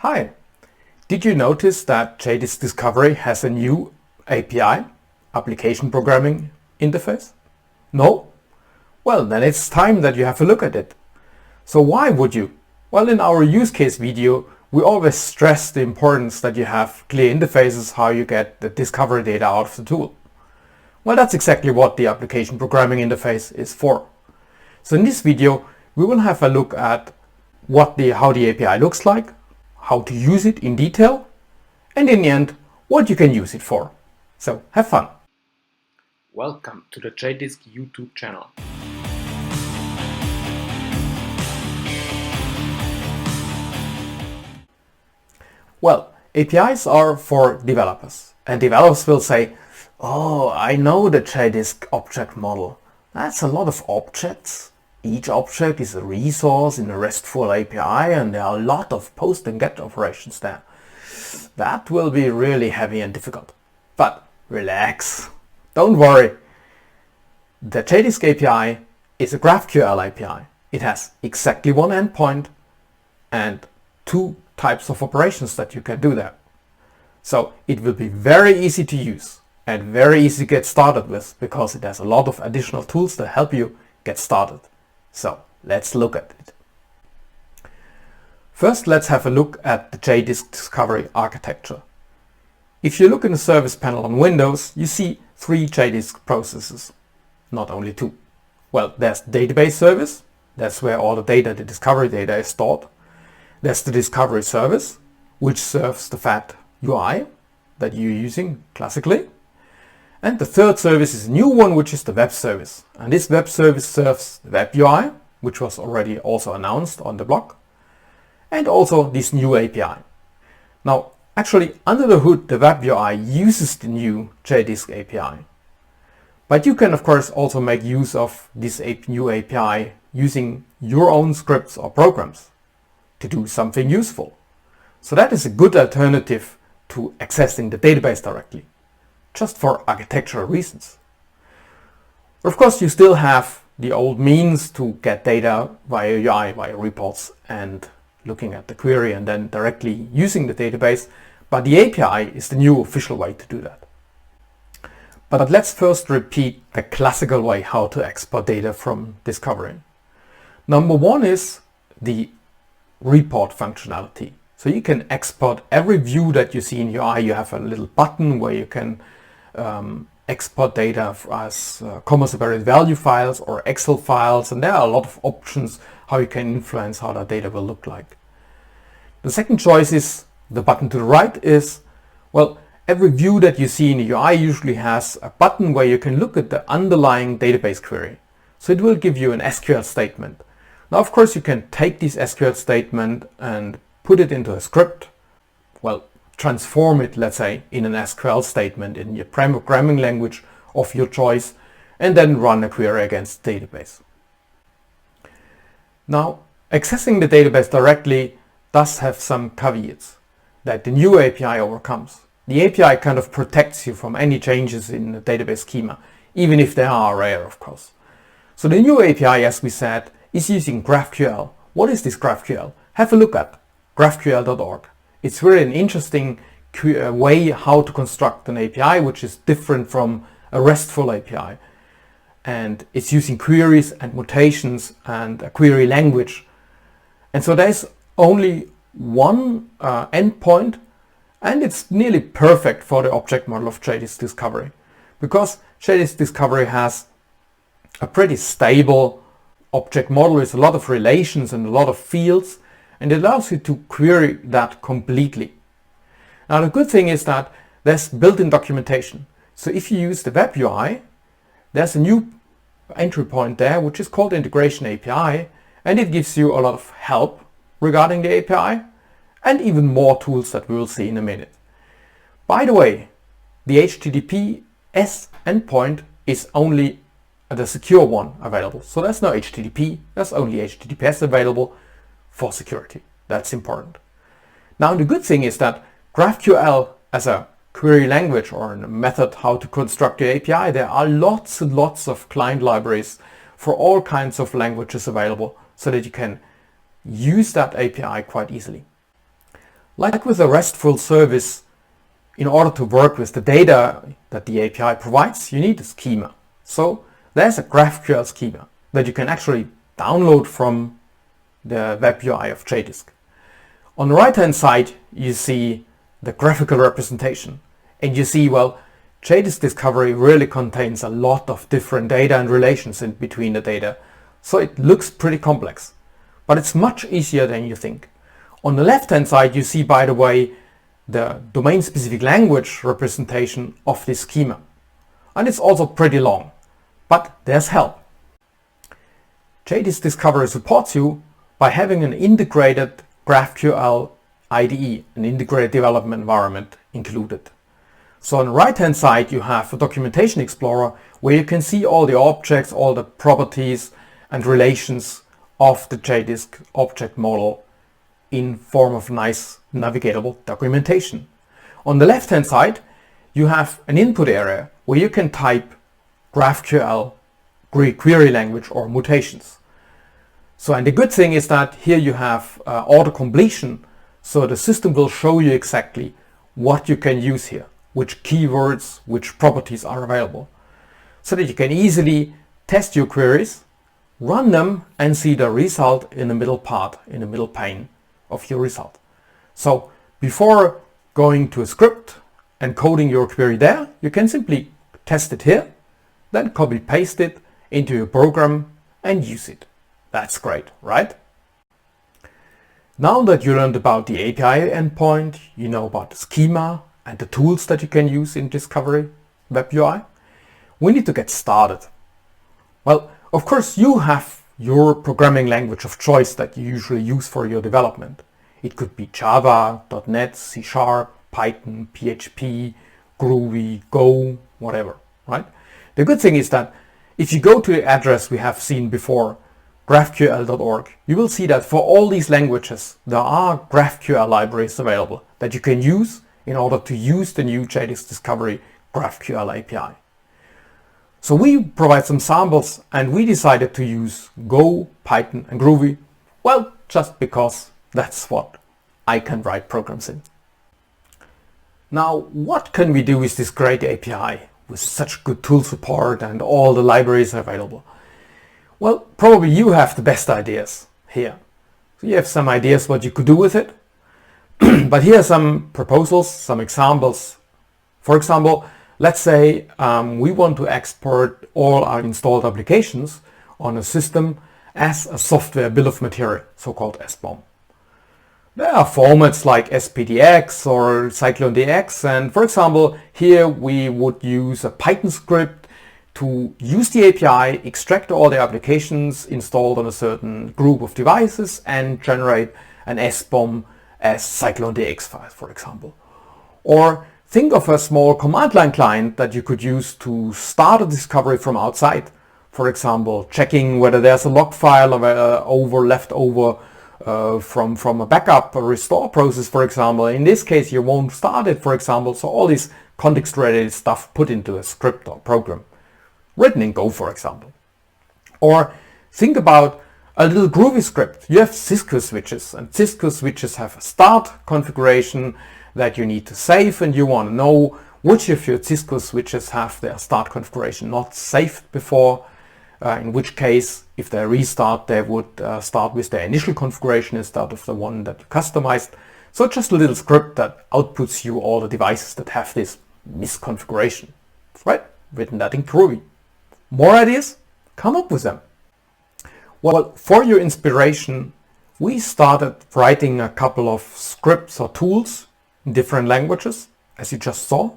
Hi, did you notice that JDisc Discovery has a new API, application programming interface? No? Well, then it's time that you have a look at it. So why would you? Well, in our use case video, we always stress the importance that you have clear interfaces, how you get the discovery data out of the tool. Well, that's exactly what the application programming interface is for. So in this video, we will have a look at how the API looks like, how to use it in detail, and in the end, what you can use it for. So have fun! Welcome to the JDisc YouTube channel. Well, APIs are for developers, and developers will say, oh, I know the JDisc object model. That's a lot of objects. Each object is a resource in a RESTful API, and there are a lot of post and get operations there. That will be really heavy and difficult. But relax, don't worry. The JDisc API is a GraphQL API. It has exactly one endpoint and two types of operations that you can do there. So it will be very easy to use and very easy to get started with, because it has a lot of additional tools that help you get started. So let's look at it. First, let's have a look at the JDisc Discovery architecture. If you look in the service panel on Windows, you see three JDisc processes, not only two. Well, there's the database service. That's where all the data, the discovery data, is stored. There's the discovery service, which serves the fat UI that you're using classically. And the third service is a new one, which is the web service. And this web service serves the web UI, which was already also announced on the blog, and also this new API. Now, actually, under the hood, the web UI uses the new JDisc API. But you can, of course, also make use of this new API using your own scripts or programs to do something useful. So that is a good alternative to accessing the database directly, just for architectural reasons. Of course, you still have the old means to get data via UI, via reports, and looking at the query and then directly using the database, but the API is the new official way to do that. But let's first repeat the classical way how to export data from Discovery. Number one is the report functionality. So you can export every view that you see in UI. You have a little button where you can export data as comma separated value files or Excel files, and there are a lot of options how you can influence how that data will look like. The second choice is the button to the right is, well, every view that you see in the UI usually has a button where you can look at the underlying database query. So it will give you an SQL statement. Now, of course, you can take this SQL statement and put it into a script. Well, transform it, let's say, in an SQL statement in your programming language of your choice, and then run a query against the database. Now, accessing the database directly does have some caveats that the new API overcomes. The API kind of protects you from any changes in the database schema, even if they are rare, of course. So the new API, as we said, is using GraphQL. What is this GraphQL? Have a look at graphql.org. It's really an interesting way how to construct an API, which is different from a RESTful API. And it's using queries and mutations and a query language. And so there's only one endpoint, and it's nearly perfect for the object model of JDisc Discovery, because JDisc Discovery has a pretty stable object model with a lot of relations and a lot of fields, and it allows you to query that completely. Now, the good thing is that there's built-in documentation. So if you use the web UI, there's a new entry point there, which is called Integration API, and it gives you a lot of help regarding the API and even more tools that we will see in a minute. By the way, the HTTPS endpoint is only the secure one available. So there's no HTTP, there's only HTTPS available for security. That's important. Now, the good thing is that GraphQL as a query language or a method how to construct the API, there are lots and lots of client libraries for all kinds of languages available so that you can use that API quite easily. Like with a RESTful service, in order to work with the data that the API provides, you need a schema. So there's a GraphQL schema that you can actually download from the web UI of JDisc. On the right hand side you see the graphical representation, and you see, well, JDisc Discovery really contains a lot of different data and relations in between the data, so it looks pretty complex, but it's much easier than you think. On the left hand side you see, by the way, the domain specific language representation of this schema, and it's also pretty long, but there's help. JDisc Discovery supports you by having an integrated GraphQL IDE, an integrated development environment, included. So on the right hand side you have a documentation explorer where you can see all the objects, all the properties and relations of the JDisc object model in form of nice navigatable documentation. On the left hand side you have an input area where you can type GraphQL query language or mutations. So, and the good thing is that here you have auto completion, so the system will show you exactly what you can use here, which keywords, which properties are available, so that you can easily test your queries, run them, and see the result in the middle part, in the middle pane of your result. So before going to a script and coding your query there, you can simply test it here, then copy paste it into your program and use it. That's great, right? Now that you learned about the API endpoint, you know about the schema and the tools that you can use in Discovery Web UI, we need to get started. Well, of course you have your programming language of choice that you usually use for your development. It could be Java, .NET, C#, Python, PHP, Groovy, Go, whatever, right? The good thing is that if you go to the address we have seen before, graphql.org, you will see that for all these languages there are GraphQL libraries available that you can use in order to use the new JDisc Discovery GraphQL API. So we provide some samples, and we decided to use Go, Python and Groovy, well, just because that's what I can write programs in. Now, what can we do with this great API with such good tool support and all the libraries available? Well, probably you have the best ideas here. So you have some ideas what you could do with it. But here are some proposals, some examples. For example, let's say we want to export all our installed applications on a system as a software bill of material, so-called SBOM. There are formats like SPDX or CycloneDX, and for example, here we would use a Python script to use the API, extract all the applications installed on a certain group of devices, and generate an SBOM as CycloneDX file, for example. Or think of a small command line client that you could use to start a discovery from outside. For example, checking whether there's a log file left over from a backup or restore process, for example. In this case, you won't start it, for example. So all this context-related stuff put into a script or program, written in Go, for example. Or think about a little Groovy script. You have Cisco switches, and Cisco switches have a start configuration that you need to save, and you want to know which of your Cisco switches have their start configuration not saved before, in which case if they restart they would start with their initial configuration instead of the one that you customized. So just a little script that outputs you all the devices that have this misconfiguration, right? Written that in Groovy. More ideas? Come up with them. Well, for your inspiration, we started writing a couple of scripts or tools in different languages, as you just saw,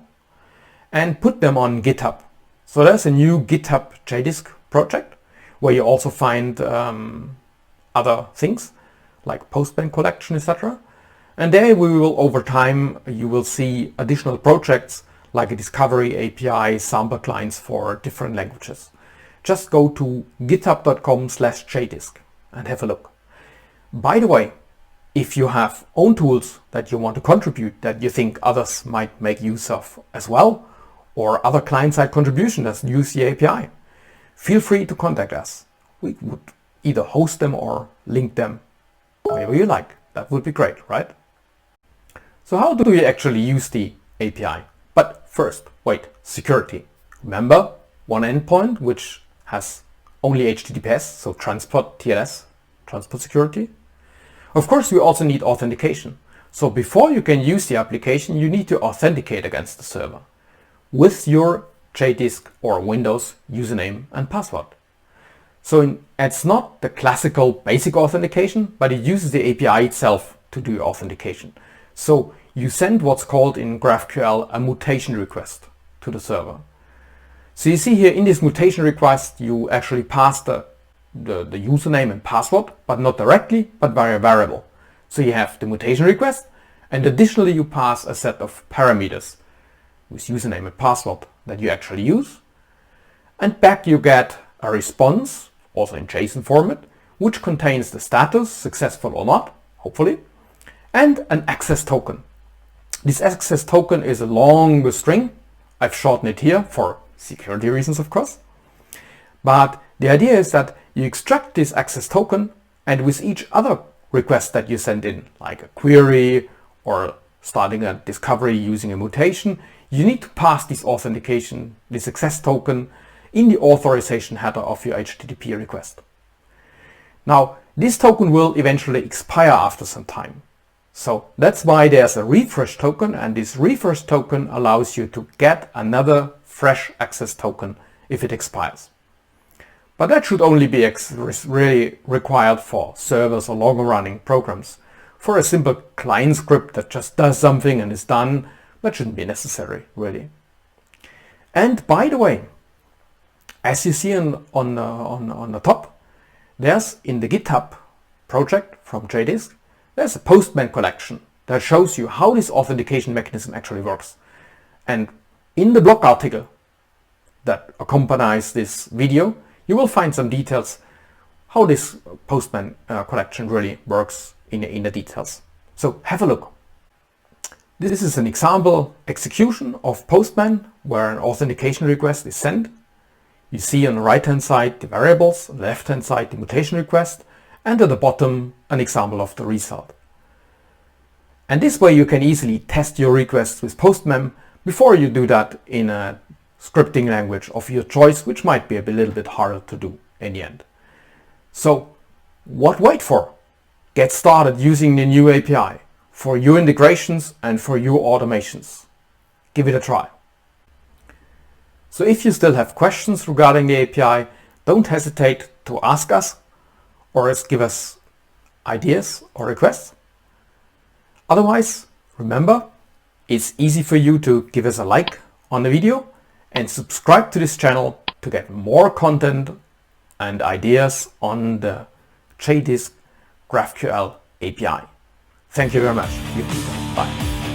and put them on GitHub. So there's a new GitHub JDisc project where you also find other things like Postman collection, etc. And there we will, over time, you will see additional projects like a Discovery API, sample clients for different languages. Just go to github.com/JDisc and have a look. By the way, if you have own tools that you want to contribute that you think others might make use of as well, or other client-side contribution that use the API, feel free to contact us. We would either host them or link them however you like. That would be great, right? So how do you actually use the API? But first, wait, security. Remember, one endpoint which has only HTTPS, so transport TLS, transport security. Of course, we also need authentication. So before you can use the application, you need to authenticate against the server with your JDisc or Windows username and password. So it's not the classical basic authentication, but it uses the API itself to do authentication. So you send what's called in GraphQL a mutation request to the server. So you see here in this mutation request, you actually pass the username and password, but not directly, but via a variable. So you have the mutation request, and additionally you pass a set of parameters with username and password that you actually use. And back you get a response, also in JSON format, which contains the status, successful or not, hopefully, and an access token. This access token is a long string. I've shortened it here for security reasons, of course. But the idea is that you extract this access token, and with each other request that you send in, like a query or starting a discovery using a mutation, you need to pass this authentication, this access token, in the authorization header of your HTTP request. Now, this token will eventually expire after some time. So that's why there's a refresh token, and this refresh token allows you to get another fresh access token if it expires. But that should only be really required for servers or longer running programs. For a simple client script that just does something and is done, that shouldn't be necessary, really. And by the way, as you see on the top, there's in the GitHub project from JDisc, there's a Postman collection that shows you how this authentication mechanism actually works. And in the blog article that accompanies this video, you will find some details how this Postman collection really works in the details. So have a look. This is an example execution of Postman where an authentication request is sent. You see on the right hand side the variables, on the left hand side the mutation request, and at the bottom an example of the result. And this way you can easily test your requests with Postman before you do that in a scripting language of your choice, which might be a little bit harder to do in the end. So what wait for? Get started using the new API for your integrations and for your automations. Give it a try. So if you still have questions regarding the API, don't hesitate to ask us or give us ideas or requests. Otherwise, remember, it's easy for you to give us a like on the video and subscribe to this channel to get more content and ideas on the JDisc GraphQL API. Thank you very much. Bye.